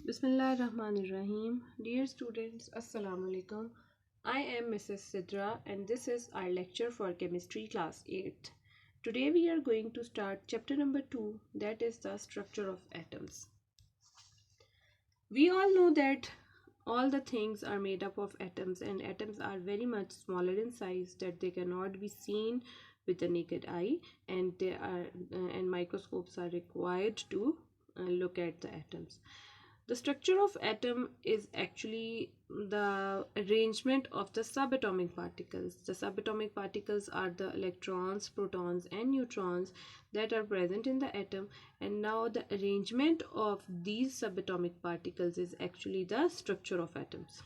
Bismillahirrahmanirrahim. Dear students, Assalamu alaikum. I am Mrs. Sidra and this is our lecture for Chemistry Class 8th. Today we are going to start chapter number 2, that is the structure of atoms. We all know that all the things are made up of atoms, and atoms are very much smaller in size that they cannot be seen with the naked eye, and microscopes are required to look at the atoms. The structure of atom is actually the arrangement of the subatomic particles. The subatomic particles are the electrons, protons and neutrons that are present in the atom, and now the arrangement of these subatomic particles is actually the structure of atoms.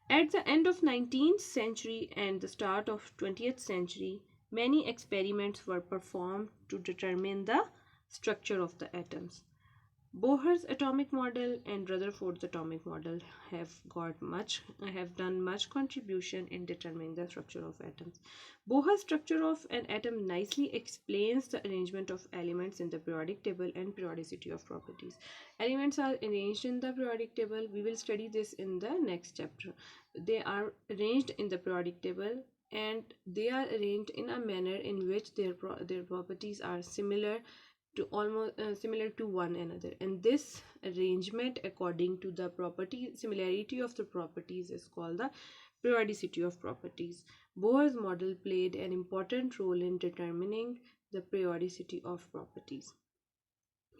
At the end of 19th century and the start of 20th century, many experiments were performed to determine the structure of the atoms. Bohr's atomic model and Rutherford's atomic model have done much contribution in determining the structure of atoms. Bohr's structure of an atom nicely explains the arrangement of elements in the periodic table and periodicity of properties. Elements are arranged in the periodic table. We will study this in the next chapter. They are arranged in the periodic table and they are arranged in a manner in which their properties are similar to one another, and this arrangement according to the similarity of the properties is called the periodicity of properties. Bohr's model played an important role in determining the periodicity of properties.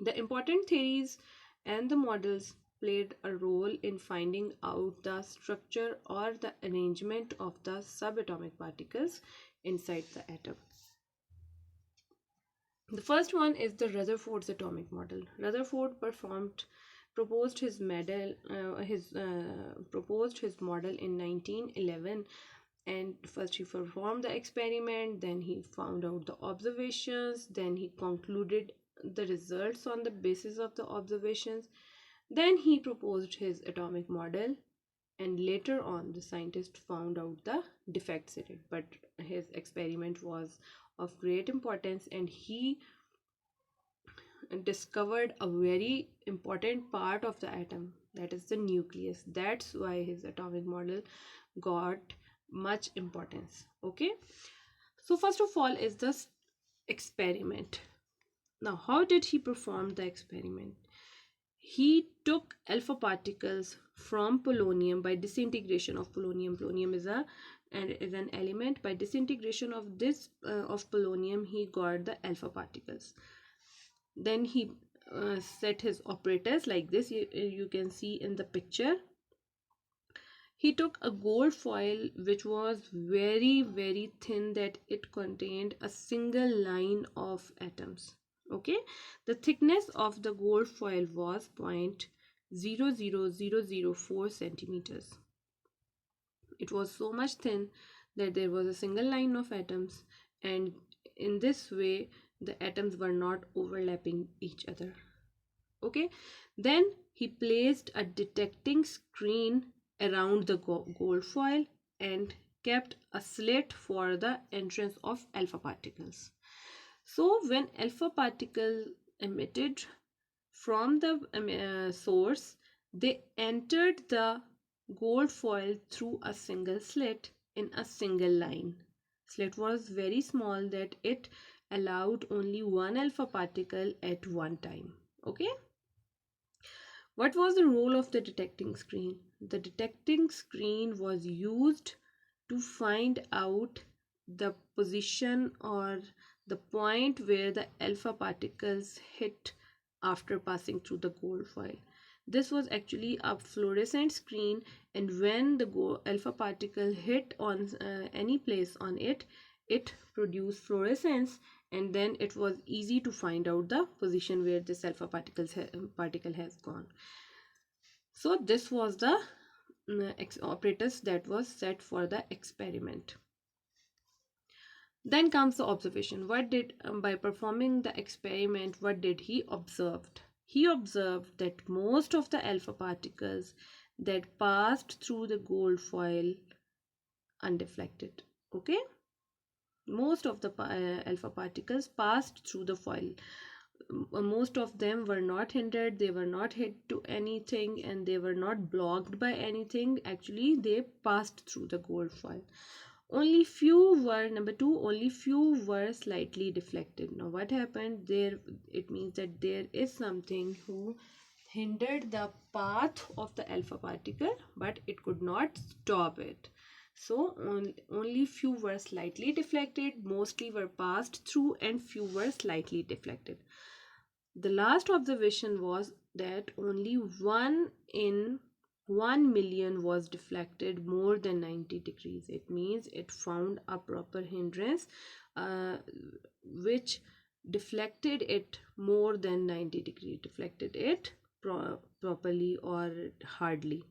The important theories and the models played a role in finding out the structure or the arrangement of the subatomic particles inside the atom. The first one is the Rutherford's atomic model. Rutherford proposed his model in 1911, and first he performed the experiment, then he found out the observations, then he concluded the results on the basis of the observations, then he proposed his atomic model, and later on the scientist found out the defects in it, but his experiment was of great importance and he discovered a very important part of the atom, that is the nucleus. That's why his atomic model got much importance. Okay, so first of all is this experiment. Now, how did he perform the experiment? He took alpha particles from polonium by disintegration of polonium. Polonium is an element. By disintegration of this of polonium, he got the alpha particles. Then he set his operators like this. You can see in the picture. He took a gold foil which was very thin, that it contained a single line of atoms. Okay, the thickness of the gold foil was 0.00004 centimeters. It was so much thin that there was a single line of atoms, and in this way the atoms were not overlapping each other. Okay, then he placed a detecting screen around the gold foil and kept a slit for the entrance of alpha particles. So when alpha particle emitted from the source, they entered the gold foil through a single slit in a single line. Slit was very small that it allowed only one alpha particle at one time. Okay. What was the role of the detecting screen? The detecting screen was used to find out the position or the point where the alpha particles hit after passing through the gold foil. This was actually a fluorescent screen, and when the alpha particle hit on any place on it, it produced fluorescence, and then it was easy to find out the position where this alpha particle has gone. So this was the apparatus that was set for the experiment. Then comes the observation. By performing the experiment, what did he observe? He observed that most of the alpha particles that passed through the gold foil undeflected. Okay, most of the alpha particles passed through the foil. most of them were not hindered, they were not hit to anything, and they were not blocked by anything. Actually, they passed through the gold foil. Only few were, number two, only few were slightly deflected. Now what happened there? It means that there is something who hindered the path of the alpha particle, but it could not stop it. So only few were slightly deflected, mostly were passed through, and few were slightly deflected. The last observation was that only 1 in 1 million was deflected more than 90 degrees. It means it found a proper hindrance which deflected it more than 90 degrees, deflected it properly or hardly.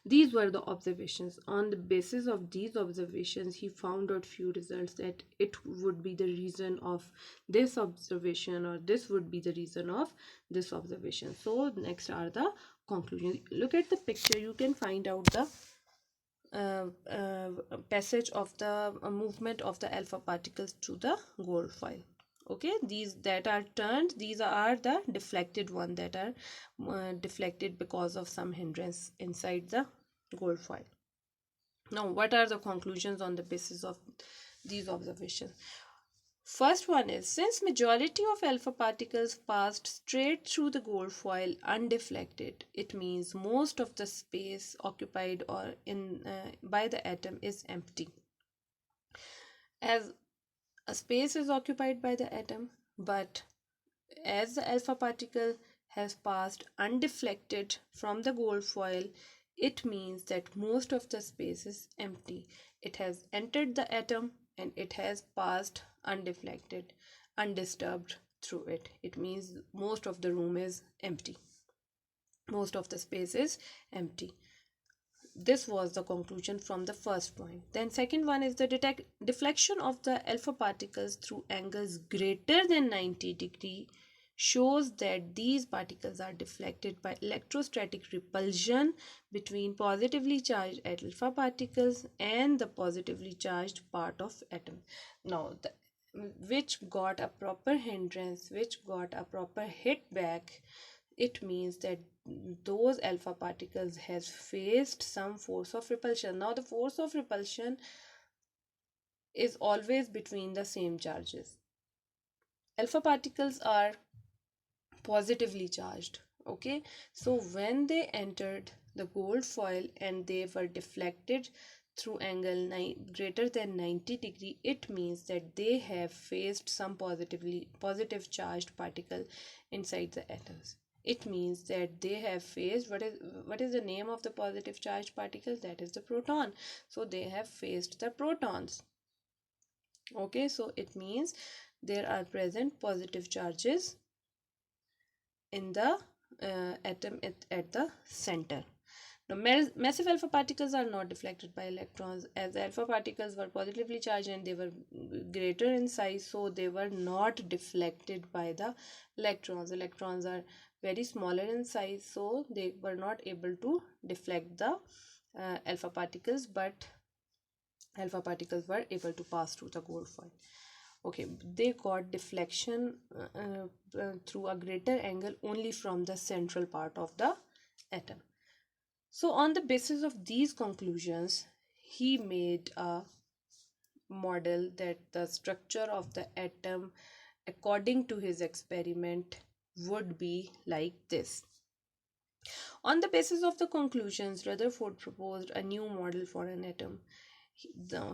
These were the observations. On the basis of these observations, he found out few results that it would be the reason of this observation, or this would be the reason of this observation. So next are the conclusions. Look at the picture. You can find out the passage of the movement of the alpha particles through the gold foil. Okay, these that are turned, these are the deflected one, that are deflected because of some hindrance inside the gold foil. Now what are the conclusions on the basis of these observations? First one is, since majority of alpha particles passed straight through the gold foil undeflected, it means most of the space occupied or in by the atom is empty. As a space is occupied by the atom, but as the alpha particle has passed undeflected from the gold foil, it means that most of the space is empty. It has entered the atom and it has passed undeflected, undisturbed through it. It means most of the room is empty. Most of the space is empty. This was the conclusion from the first point. Then second one is the deflection of the alpha particles through angles greater than 90 degree shows that these particles are deflected by electrostatic repulsion between positively charged alpha particles and the positively charged part of atom. Now which got a proper hindrance, which got a proper hit back. It means that those alpha particles has faced some force of repulsion. Now the force of repulsion is always between the same charges. Alpha particles are positively charged. Okay, so when they entered the gold foil and they were deflected through angle greater than 90 degree, it means that they have faced some positive charged particle inside the atoms. It means that they have faced what is the name of the positive charged particle? That is the proton. So they have faced the protons. Okay, so it means there are present positive charges in the atom at the center. Now, massive alpha particles are not deflected by electrons, as the alpha particles were positively charged and they were greater in size, so they were not deflected by the electrons. Electrons are very smaller in size, so they were not able to deflect the alpha particles, but alpha particles were able to pass through the gold foil. Okay, they got deflection through a greater angle only from the central part of the atom. So on the basis of these conclusions, he made a model that the structure of the atom according to his experiment would be like this. On the basis of the conclusions, Rutherford proposed a new model for an atom.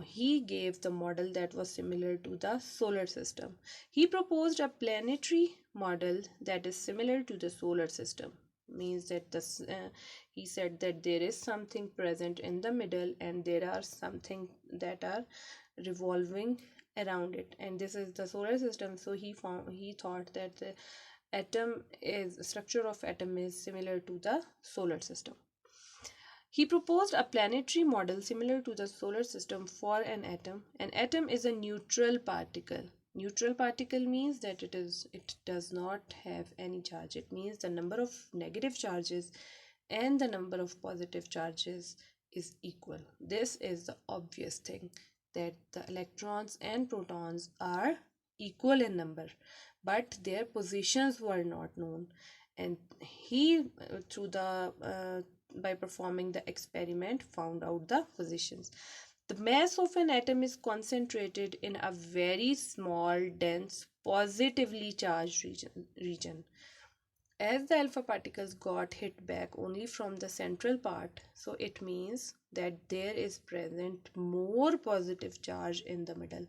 He gave the model that was similar to the solar system. He proposed a planetary model that is similar to the solar system. Means that he said that there is something present in the middle and there are something that are revolving around it, and this is the solar system. So he thought that the structure of atom is similar to the solar system. He proposed a planetary model similar to the solar system for an atom. An atom is a neutral particle. Neutral particle means that it does not have any charge. It means the number of negative charges and the number of positive charges is equal. This is the obvious thing, that the electrons and protons are equal in number. but their positions were not known. And he, through the by performing the experiment, found out the positions. The mass of an atom is concentrated in a very small, dense, positively charged region. As the alpha particles got hit back only from the central part, so it means that there is present more positive charge in the middle.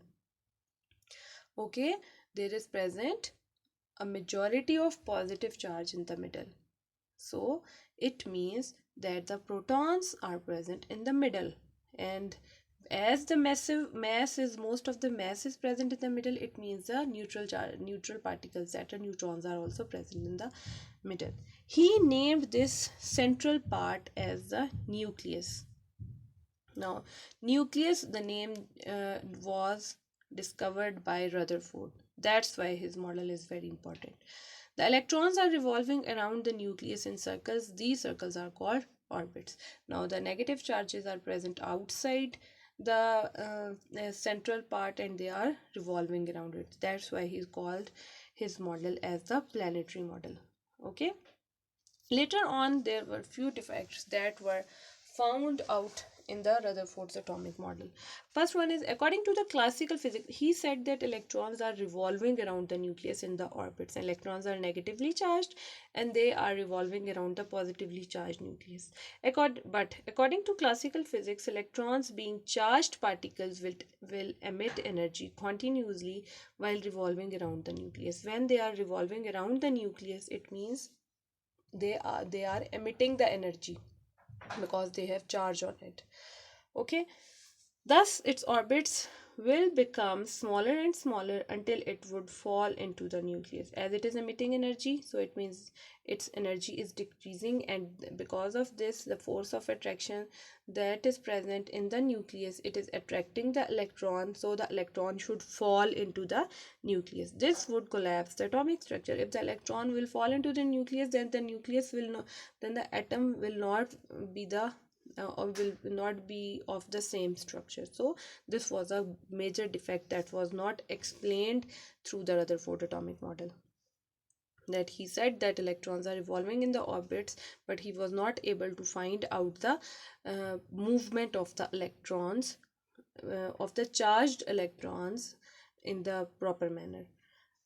Okay, there is present a majority of positive charge in the middle. So it means that the protons are present in the middle, and as the massive mass is most of the mass is present in the middle, it means the neutral particles, that are neutrons, are also present in the middle. He named this central part as the nucleus. Now, nucleus, the name was discovered by Rutherford. That's why his model is very important. The electrons are revolving around the nucleus in circles. These circles are called orbits. Now, the negative charges are present outside the central part, and they are revolving around it. That's why he called his model as the planetary model. Okay. Later on, there were few defects that were found out in the Rutherford's atomic model. First one is, according to the classical physics, he said that electrons are revolving around the nucleus in the orbits. Electrons are negatively charged and they are revolving around the positively charged nucleus. But according to classical physics, electrons, being charged particles, will emit energy continuously while revolving around the nucleus. When they are revolving around the nucleus, it means they are emitting the energy because they have charge on it. Okay, thus its orbits will become smaller and smaller until it would fall into the nucleus. As it is emitting energy, so it means its energy is decreasing, and because of this, the force of attraction that is present in the nucleus, it is attracting the electron, so the electron should fall into the nucleus. This would collapse the atomic structure. If the electron will fall into the nucleus, then the nucleus will not, then the atom will not be the or will not be of the same structure. So this was a major defect that was not explained through the Rutherford atomic model. That he said that electrons are revolving in the orbits, but he was not able to find out the movement of the electrons, of the charged electrons, in the proper manner.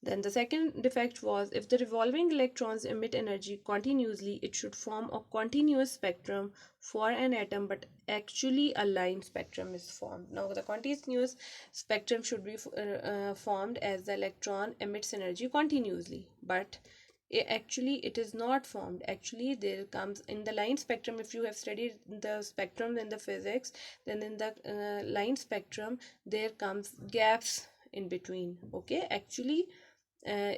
Then the second defect was, if the revolving electrons emit energy continuously, it should form a continuous spectrum for an atom, but actually a line spectrum is formed. Now the continuous spectrum should be formed as the electron emits energy continuously, but actually it is not formed. Actually, there comes in the line spectrum, if you have studied the spectrum in the physics, then in the line spectrum there comes gaps in between. Okay, actually uh,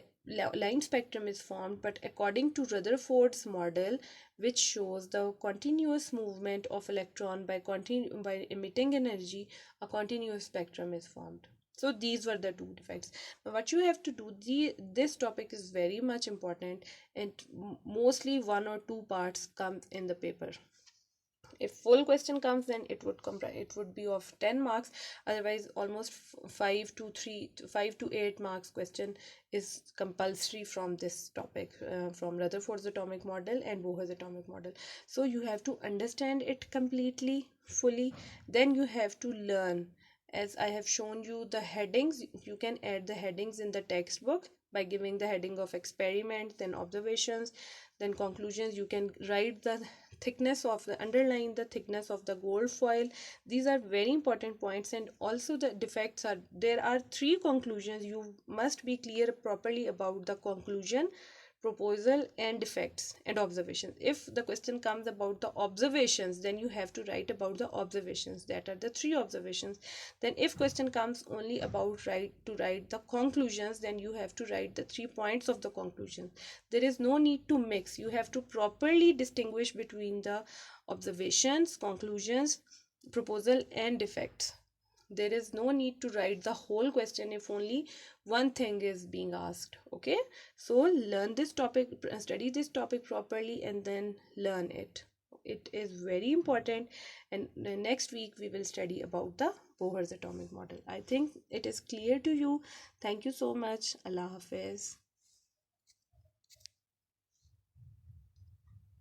line spectrum is formed, but according to Rutherford's model, which shows the continuous movement of electron by emitting energy, a continuous spectrum is formed. So these were the two defects. Now what you have to do, this topic is very much important, and mostly one or two parts come in the paper. If full question comes, then it would be of 10 marks. Otherwise, almost 5 to 8 marks question is compulsory from this topic, from Rutherford's atomic model and Bohr's atomic model. So you have to understand it completely, fully. Then you have to learn. As I have shown you the headings, you can add the headings in the textbook by giving the heading of experiment, then observations, then conclusions. You can write the thickness of the underline the thickness of the gold foil. These are very important points. And also the defects are, there are three conclusions. You must be clear properly about the conclusion, proposal, and defects and observations. If the question comes about the observations, then you have to write about the observations, that are the three observations. Then if question comes only about write the conclusions, then you have to write the 3 points of the conclusion. There is no need to mix. You have to properly distinguish between the observations, conclusions, proposal, and defects. There is no need to write the whole question if only one thing is being asked. Okay, so learn this topic, study this topic properly, and then learn it. It is very important. And next week we will study about the Bohr's atomic model. I think it is clear to you. Thank you so much. Allah Hafiz.